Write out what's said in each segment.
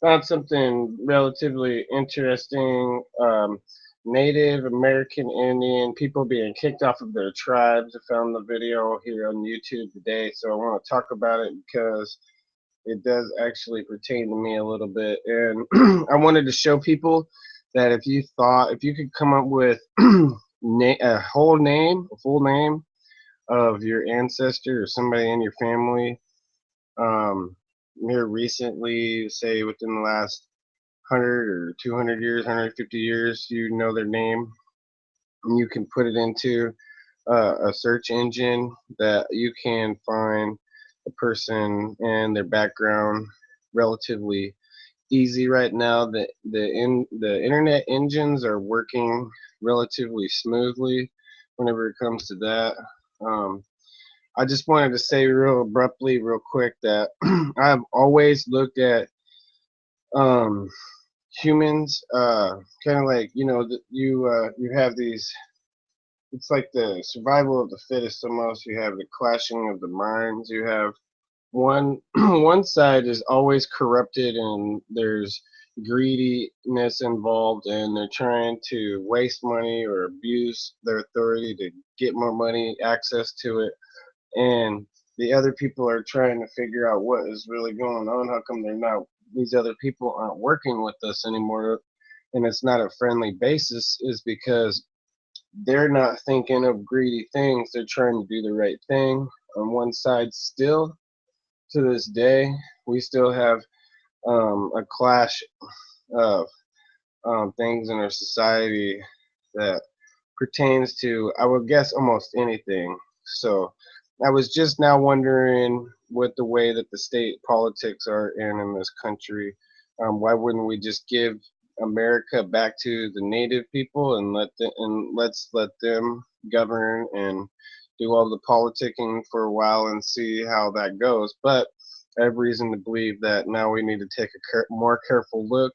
found something relatively interesting. Native American Indian people being kicked off of their tribes. I found the video here on YouTube today, so I want to talk about it because it does actually pertain to me a little bit. And I wanted to show people that if you could come up with a whole name, a full name of your ancestor or somebody in your family, um, here recently, say within the last 100 or 200 years, 150 years, you know their name, and you can put it into a search engine that you can find the person and their background relatively easy right now. The internet engines are working relatively smoothly whenever it comes to that. Um, I just wanted to say real abruptly, real quick, that I've always looked at um, humans kind of like you have these. It's like the survival of the fittest almost. You have the clashing of the minds. You have one one side is always corrupted and there's greediness involved and they're trying to waste money or abuse their authority to get more money access to it, and the other people are trying to figure out what is really going on. How come they're not, these other people aren't working with us anymore, and it's not a friendly basis, is because they're not thinking of greedy things. They're trying to do the right thing. On one side, still to this day, we still have a clash of things in our society that pertains to, I would guess, almost anything. So I was just now wondering, with the way that the state politics are in this country, why wouldn't we just give America back to the native people and let's let them govern and do all the politicking for a while and see how that goes. But I have reason to believe that now we need to take a more careful look,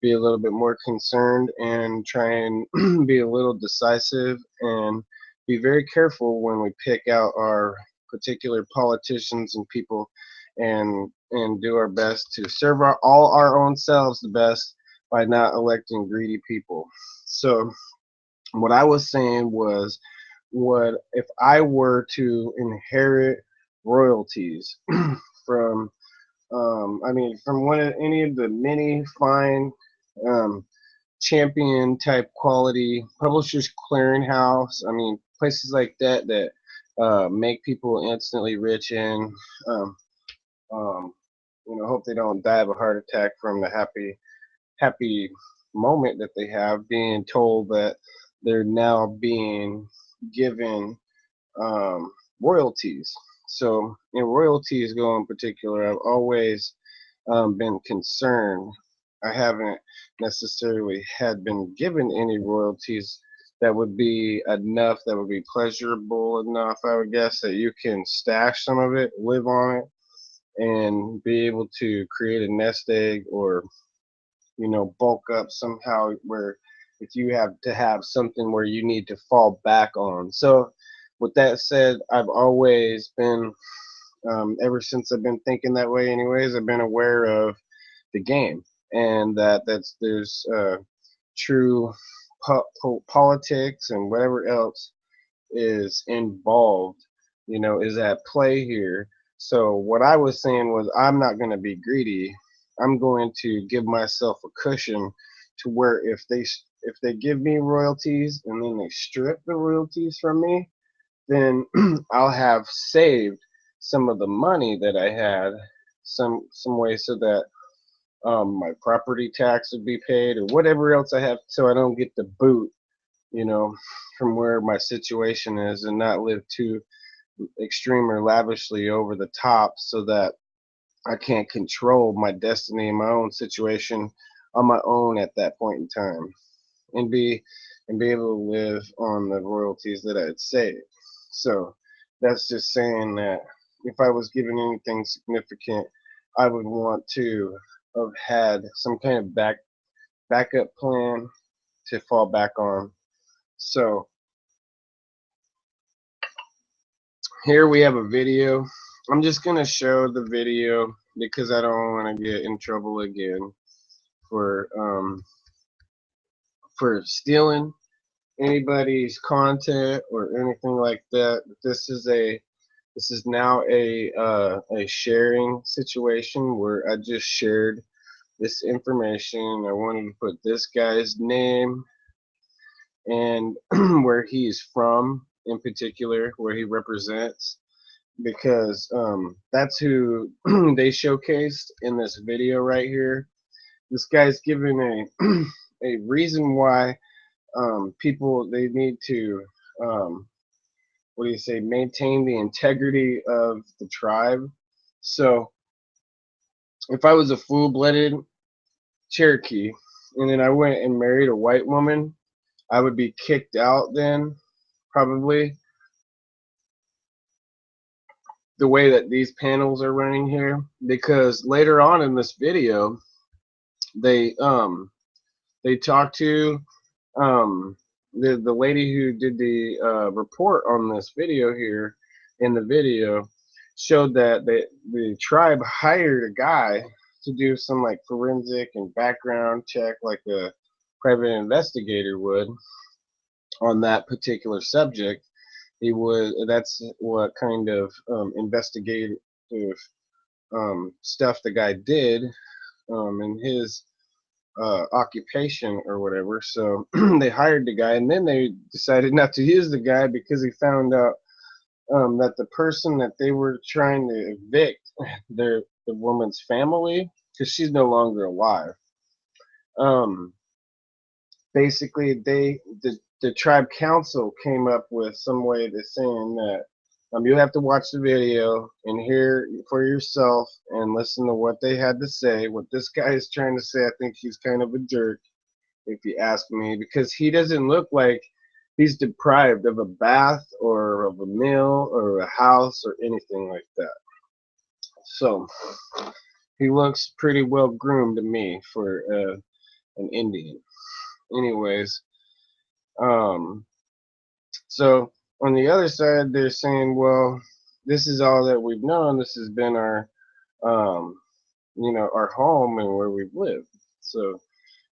be a little bit more concerned, and try and be a little decisive and be very careful when we pick out our particular politicians and people, and do our best to serve all our own selves the best by not electing greedy people. So what I was saying was, what if I were to inherit royalties from from one of any of the many fine um, champion type quality publishers clearinghouse. I mean, places like that that make people instantly rich and um, um, hope they don't die of a heart attack from the happy moment that they have being told that they're now being given um, royalties. So in royalties go in particular, I've always been concerned. I haven't necessarily had been given any royalties that would be enough, that would be pleasurable enough, I would guess, that you can stash some of it, live on it, and be able to create a nest egg, or bulk up somehow, where if you have to have something where you need to fall back on. So with that said, I've always been, ever since I've been thinking that way anyways, I've been aware of the game, and that's there's true politics and whatever else is involved, is at play here. So what I was saying was, I'm not going to be greedy. I'm going to give myself a cushion to where if they give me royalties and then they strip the royalties from me, then I'll have saved some of the money that I had some way, so that my property tax would be paid or whatever else I have, so I don't get the boot, you know, from where my situation is, and not live too extreme or lavishly over the top, so that I can't control my destiny and my own situation on my own at that point in time, and be able to live on the royalties that I'd saved. So that's just saying that if I was given anything significant, I would want to have had some kind of backup plan to fall back on. So here we have a video. I'm just gonna show the video because I don't want to get in trouble again. for stealing anybody's content or anything like that. This is now a sharing situation where I just shared this information. I wanted to put this guy's name and where he's from in particular, where he represents, because that's who they showcased in this video right here. This guy's given a reason why people, they need to what do you say, maintain the integrity of the tribe. So if I was a full-blooded Cherokee and then I went and married a white woman, I would be kicked out then, probably, the way that these panels are running here, because later on in this video they talk to the lady who did the report on this video here. In the video showed that the tribe hired a guy to do some like forensic and background check like a private investigator would on that particular subject. He would, that's what kind of investigative stuff the guy did in his occupation or whatever. So they hired the guy, and then they decided not to use the guy because he found out that the person that they were trying to evict, the woman's family, because she's no longer alive. Basically, the tribe council came up with some way to saying that you have to watch the video and hear for yourself and listen to what they had to say. What this guy is trying to say, I think he's kind of a jerk, if you ask me, because he doesn't look like he's deprived of a bath or of a meal or a house or anything like that. So he looks pretty well groomed to me for an Indian. Anyways, so on the other side, they're saying, well, this is all that we've known. This has been our, our home and where we've lived. So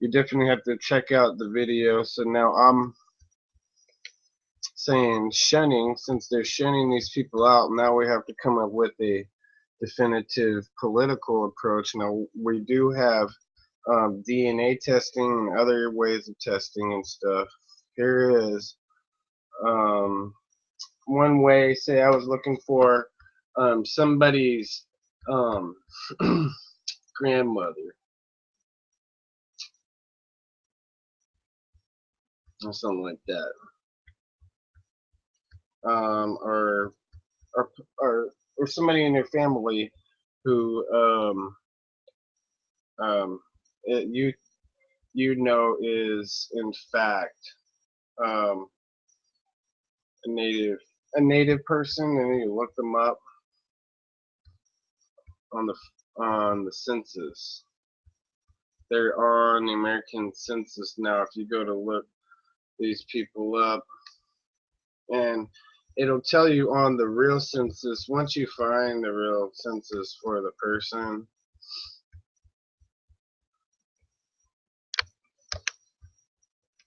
you definitely have to check out the video. So now I'm saying shunning, since they're shunning these people out, now we have to come up with a definitive political approach. Now we do have DNA testing and other ways of testing and stuff. Here is one way. Say I was looking for somebody's grandmother or something like that, or somebody in their family who is in fact a native person, and then you look them up on the census. They're on the American census now. If you go to look these people up, and it'll tell you on the real census, once you find the real census for the person,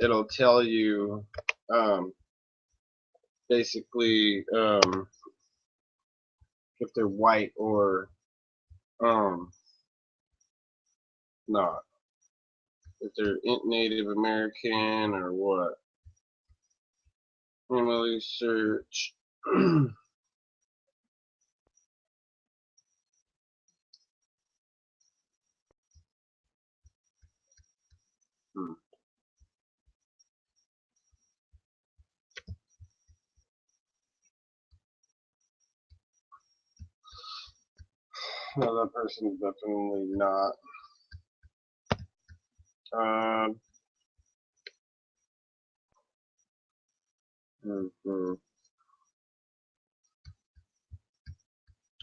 it'll tell you basically if they're white or not, if they're Native American or what. Family search. No, that person is definitely not.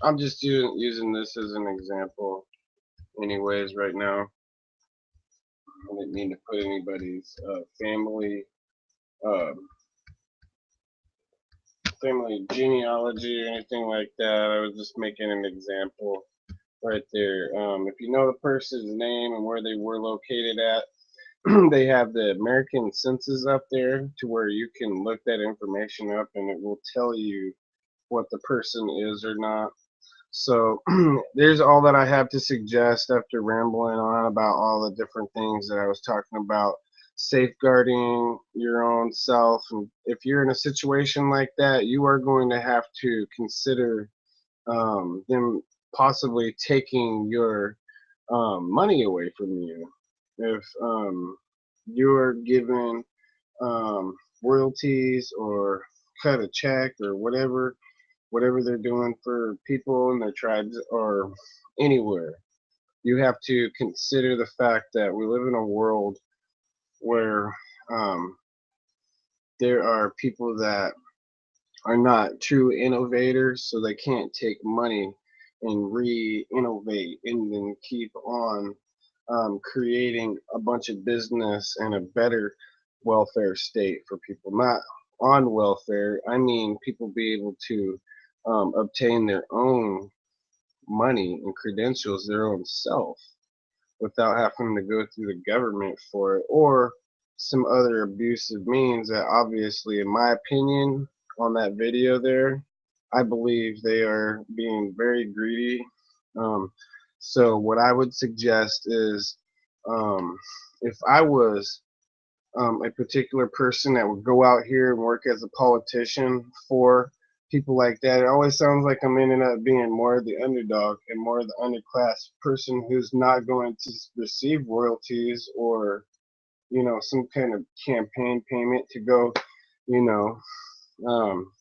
I'm just using this as an example anyways right now. I didn't mean to put anybody's family genealogy or anything like that. I was just making an example right there. If you know the person's name and where they were located at, they have the American census up there to where you can look that information up and it will tell you what the person is or not. So there's all that I have to suggest after rambling on about all the different things that I was talking about. Safeguarding your own self. And if you're in a situation like that, you are going to have to consider them possibly taking your money away from you. If you're given royalties or cut a check or whatever they're doing for people in their tribes or anywhere, you have to consider the fact that we live in a world where um, there are people that are not true innovators, so they can't take money and re-innovate and then keep on creating a bunch of business and a better welfare state for people. Not on welfare, I mean people be able to obtain their own money and credentials, their own self, without having to go through the government for it or some other abusive means that obviously, in my opinion, on that video there, I believe they are being very greedy. Um, so what I would suggest is if I was a particular person that would go out here and work as a politician for people like that. It always sounds like I'm ending up being more the underdog and more the underclass person who's not going to receive royalties or, some kind of campaign payment to go, you know, um,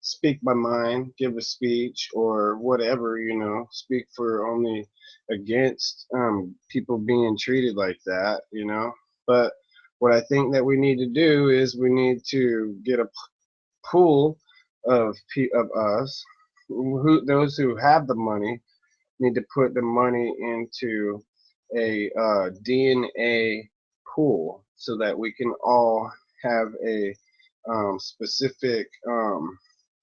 speak my mind, give a speech, or whatever, speak for only against people being treated like that. But what I think that we need to do is we need to get a pool of us, those who have the money, need to put the money into a DNA pool so that we can all have a specific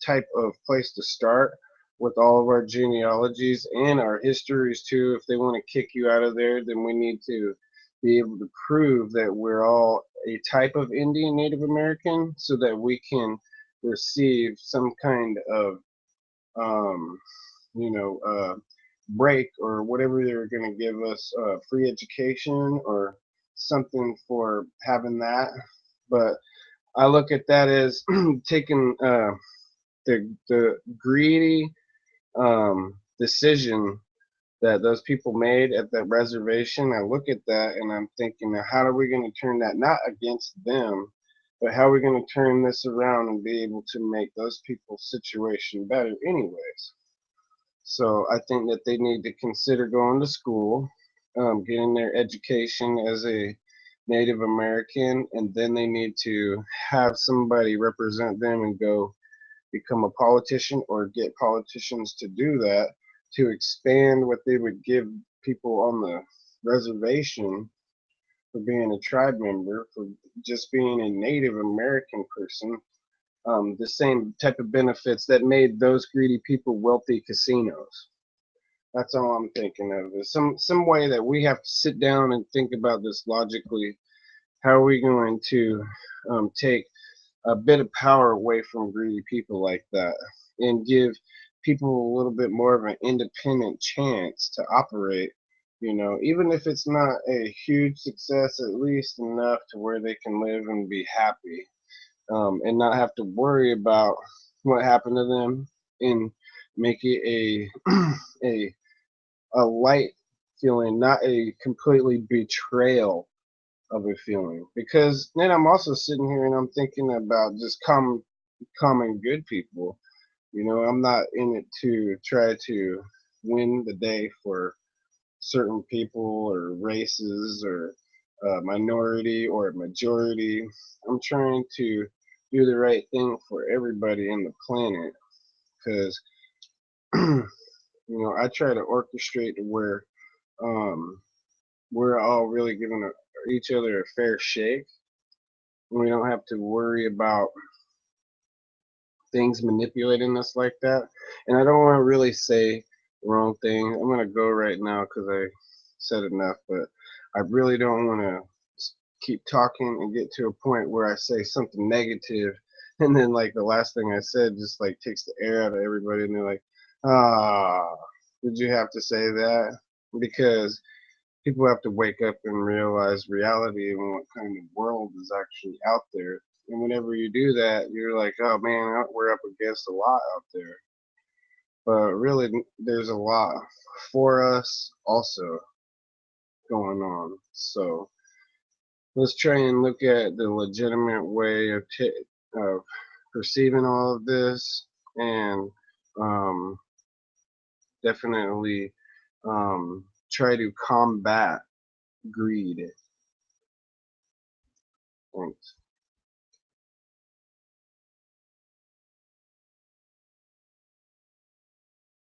type of place to start with all of our genealogies and our histories too. If they want to kick you out of there, then we need to be able to prove that we're all a type of Indian Native American so that we can receive some kind of um, you know, break or whatever they're going to give us, free education or something for having that. But I look at that as taking the greedy decision that those people made at that reservation. I look at that and I'm thinking, now how are we going to turn that not against them, but how are we going to turn this around and be able to make those people's situation better, anyways? So I think that they need to consider going to school, getting their education as a Native American, and then they need to have somebody represent them and go become a politician or get politicians to do that to expand what they would give people on the reservation for being a tribe member, for just being a Native American person, the same type of benefits that made those greedy people wealthy casinos. That's all I'm thinking of. Is some way that we have to sit down and think about this logically. How are we going to take a bit of power away from greedy people like that and give people a little bit more of an independent chance to operate? Even if it's not a huge success, at least enough to where they can live and be happy, and not have to worry about what happened to them, and make it a a light feeling, not a completely betrayal of a feeling. Because then I'm also sitting here and I'm thinking about just common good people. I'm not in it to try to win the day for certain people or races or minority or majority. I'm trying to do the right thing for everybody in the planet because I try to orchestrate to where um, we're all really giving each other a fair shake. And we don't have to worry about things manipulating us like that. And I don't want to really say wrong thing. I'm gonna go right now because I said enough, but I really don't want to keep talking and get to a point where I say something negative, and then like the last thing I said just like takes the air out of everybody, and they're like, ah, did you have to say that? Because people have to wake up and realize reality and what kind of world is actually out there. And whenever you do that, you're like, oh man, we're up against a lot out there. But really, there's a lot for us also going on. So let's try and look at the legitimate way of perceiving all of this, and um, definitely try to combat greed. Thanks.